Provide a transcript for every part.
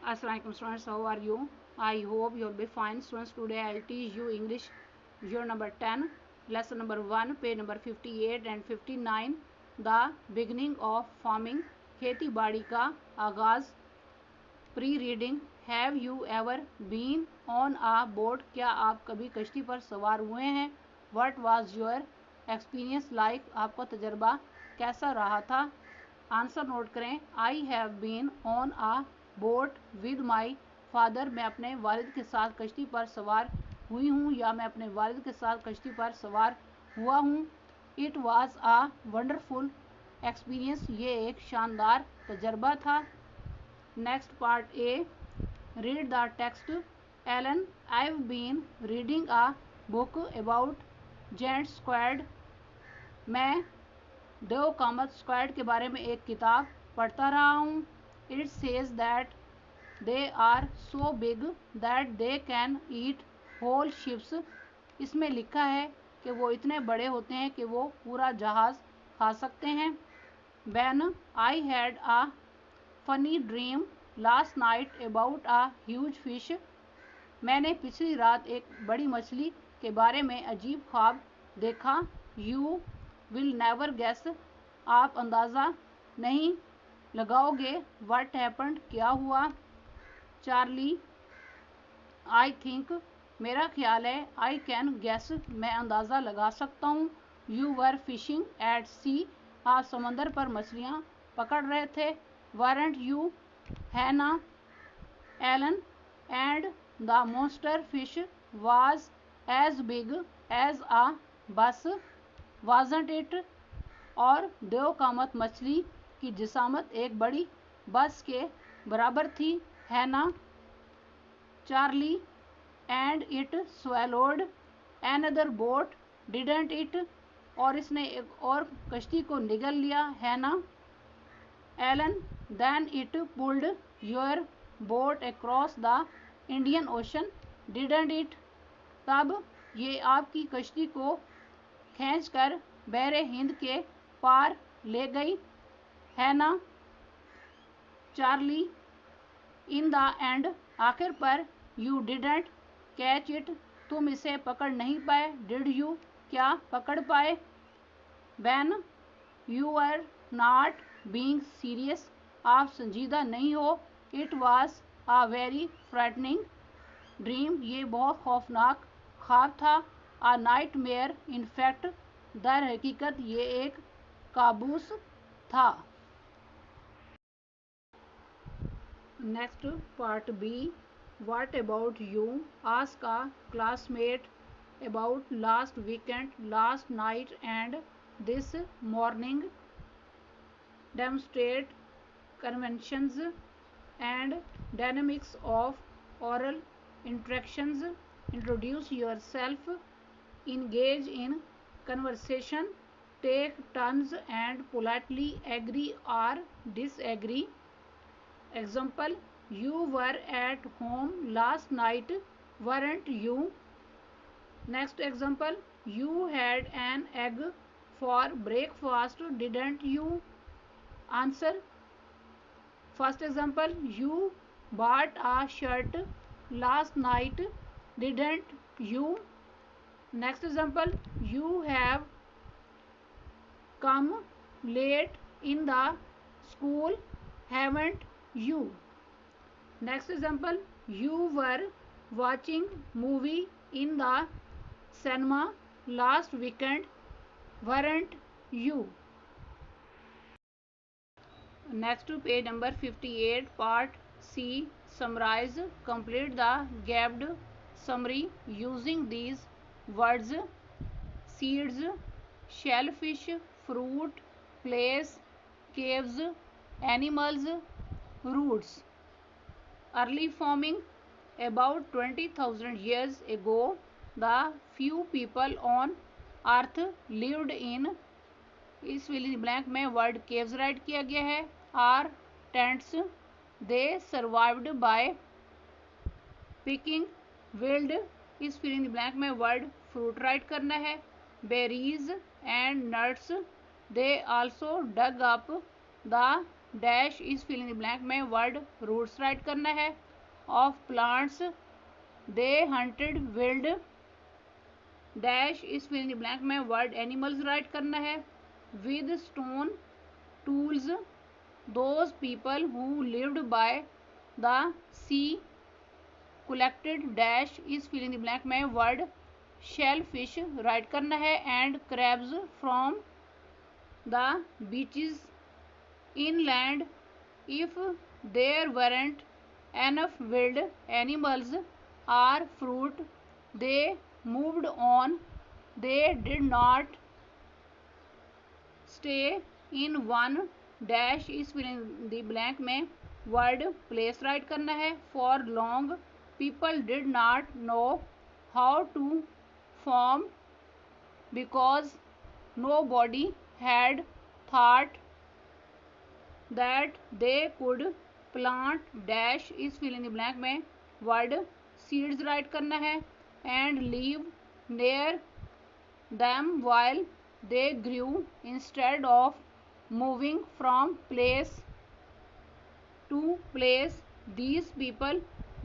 Assalamualaikum students, how are you? I hope you'll be fine. Students, today I'll teach you English year number 10, lesson number 1, page number 58 and 59, the beginning of farming, खेती बाड़ी का आगाज. Pre reading. Have you ever been on a boat? क्या आप कभी कश्ती पर सवार हुए हैं? What was your experience like? आपका तजर्बा कैसा रहा था? आंसर नोट करें. I have been on a boat with my father. मैं अपने वालिद के साथ कश्ती पर सवार हुई हूँ या मैं अपने वालिद के साथ कश्ती पर सवार हुआ हूँ. It was a wonderful experience. ये एक शानदार तजर्बा था. Next part A. Read the text. Alan, I have been reading a book about giant squid. मैं देव कामत स्क्वाड के बारे में एक किताब पढ़ता रहा हूँ. It says that they are so big that they can eat whole ships. इसमें लिखा है कि वो इतने बड़े होते हैं कि वो पूरा जहाज खा सकते हैं. When I had a funny dream last night about a huge fish. मैंने पिछली रात एक बड़ी मछली के बारे में अजीब ख्वाब देखा. You will never guess. आप अंदाज़ा नहीं लगाओगे. What happened. क्या हुआ? Charlie, I think. मेरा ख्याल है. I can guess. मैं अंदाज़ा लगा सकता हूँ. You were fishing at sea. आप समंदर पर मछलियाँ पकड़ रहे थे. Weren't you? है ना? Alan, and the monster fish was as big as a bus. Wasn't it? और देवकामत मछली की जिसामत एक बड़ी बस के बराबर थी, है ना? Charlie, and it swallowed another boat didn't it. और इसने एक और कश्ती को निगल लिया, है ना? Alan, then it pulled your boat across the Indian Ocean didn't it. तब ये आपकी कश्ती को खींचकर बहरे हिंद के पार ले गई, है ना? Charlie, in the end. आखिर पर. You didn't catch it. तुम इसे पकड़ नहीं पाए. Did you? क्या पकड़ पाए? When you are not being serious. आप संजीदा नहीं हो. It was a very frightening dream. ये बहुत खौफनाक ख्वाब था. A nightmare in fact. दर हकीकत ये एक काबूस था. Next part B. What about you? Ask a classmate about last weekend, last night and this morning. Demonstrate conventions and dynamics of oral interactions. Introduce yourself. Engage in conversation. Take turns and politely agree or disagree. Example: you were at home last night, weren't you? Next example: you had an egg for breakfast, didn't you? Answer. First example: you bought a shirt last night, didn't you? Next example: you have come late in the school, haven't you? Next example: you were watching movie in the cinema last weekend, weren't you? Next to page number 58, part C. Summarize. Complete the gapped summary using these words: seeds, shellfish, fruit, place, caves, animals, roots. Early farming. About 20,000 years ago, the few people on earth lived in. इस fill in blank में word caves write किया गया है. Or tents. They survived by picking wild. इस fill in blank में word fruit write करना है. Berries and nuts. They also dug up the dash is fill in the blank में word roots write करना है। Of plants they hunted wild dash is fill in the blank में word animals write करना है। With stone tools those people who lived by the sea collected dash is fill in the blank में word shellfish write करना है। And crabs from the beaches inland if there weren't enough wild animals or fruit they moved on. They did not stay in one dash is fill in the blank में word place right करना है। for long people did not know how to form because nobody had thought that they could plant dash is fill in the blank में word seeds right करना है। and live near them while they grew instead of moving from place to place. These people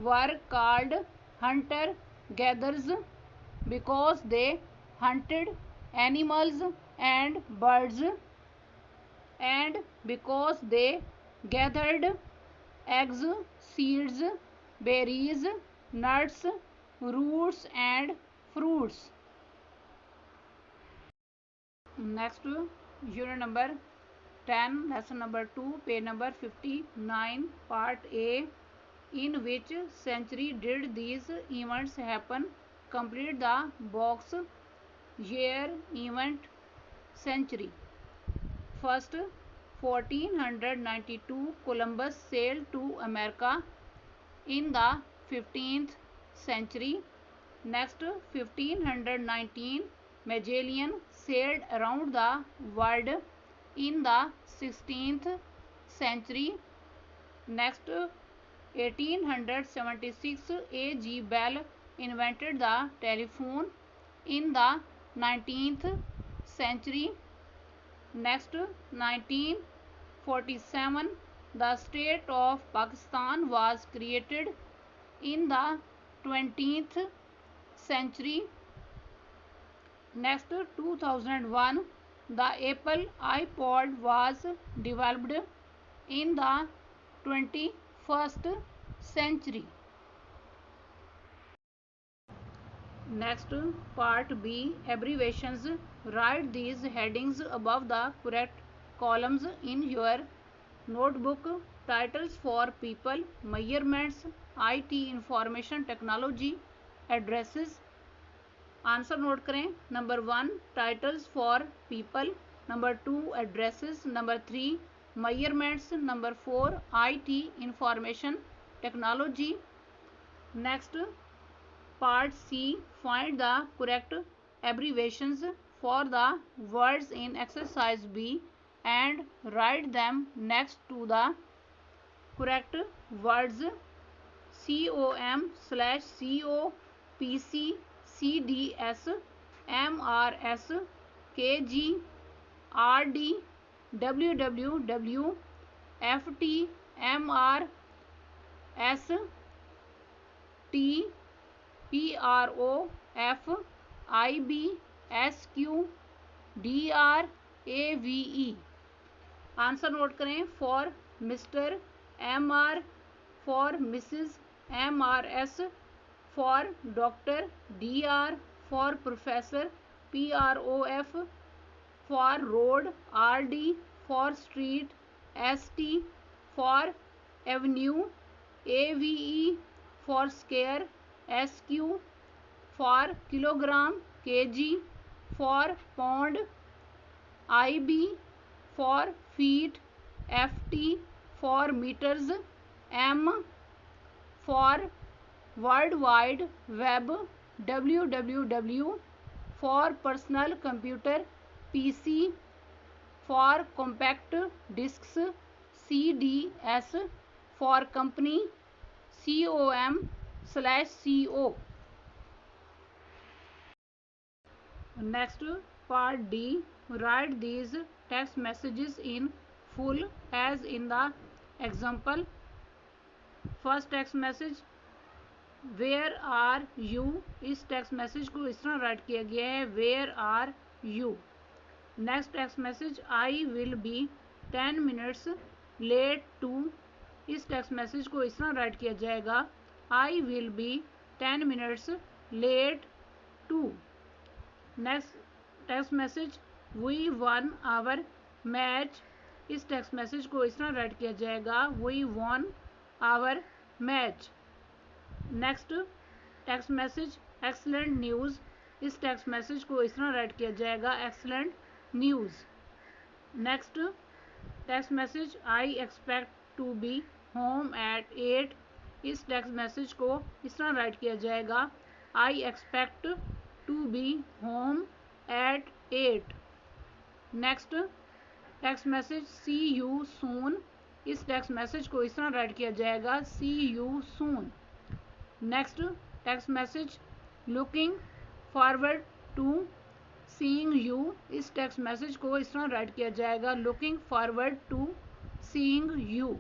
were called hunter gatherers because they hunted animals and birds and because they gathered eggs, seeds, berries, nuts, roots and fruits. Next, unit number 10, lesson number 2, page number 59, part A. In which century did these events happen? Complete the box. Year, event, century. First, 1492 Columbus sailed to America in the 15th century. Next, 1519 Magellan sailed around the world in the 16th century. Next, 1876 A.G. Bell invented the telephone in the 19th century. Next, 1947 the state of Pakistan was created in the 20th century. Next, 2001 the Apple iPod was developed in the 21st century. Next, part B, abbreviations. Write these headings above the correct columns in your notebook. Titles for people, measurements, IT, information technology, addresses. Answer note करें। Number 1 titles for people, number 2 addresses, number 3 measurements, number 4 IT, information technology. Next, part C, find the correct abbreviations for the words in exercise B and write them next to the correct words. COM/CO, PC, CDS, MRS, KG, RD, WWW, FT, MRS, T, PROF, IB, SQ, DR, AVE. Answer note करें। For mister MR, for missus MRS, for doctor DR, for professor PROF, for road RD, for street ST, for avenue AVE, for square SQ, for kilogram KG, for pound IB, for feet FT, for metres M, for world wide web WWW, for personal computer PC, for compact discs CDS, for company COM/CO. Next, part D, write these text messages in full as in the example. First text message where are you, इस text message को इस तरह write किया गया है where are you. Next text message I will be 10 minutes late too, इस text message को इस तरह राइट किया जाएगा I will be 10 minutes late too. Next text message we won our match, इस टेक्स्ट मैसेज को इस तरह राइट किया जाएगा we won our match. Next text message excellent news, इस टेक्स्ट मैसेज को इस तरह राइट किया जाएगा excellent news. Next text message I expect to be home at 8, इस टेक्स्ट मैसेज को इस तरह राइट किया जाएगा I expect to be home at 8। Next text message see you soon, इस टेक्स्ट मैसेज को इस तरह राइट किया जाएगा see you soon. Next text message looking forward to seeing you, इस टेक्स्ट मैसेज को इस तरह राइट किया जाएगा looking forward to seeing you.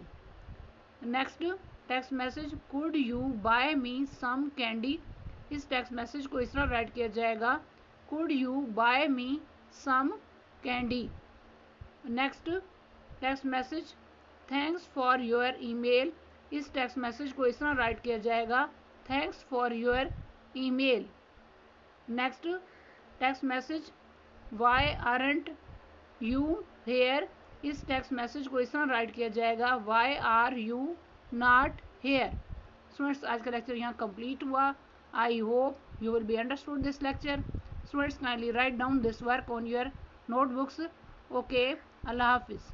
Next text message could you buy me some candy, इस टेक्स्ट मैसेज को इस तरह राइट किया जाएगा could you buy me some candy. Next text message thanks for your email, इस text message को इस तरह राइट किया जाएगा thanks for your email. Next text message why aren't you here, इस टेक्स्ट मैसेज को इस तरह राइट किया जाएगा why are you not here. Students आज का लेक्चर यहाँ कंप्लीट हुआ। I hope you will be understood this lecture. Students kindly write down this work on your notebooks. Okay, अल्लाह हाफिज़।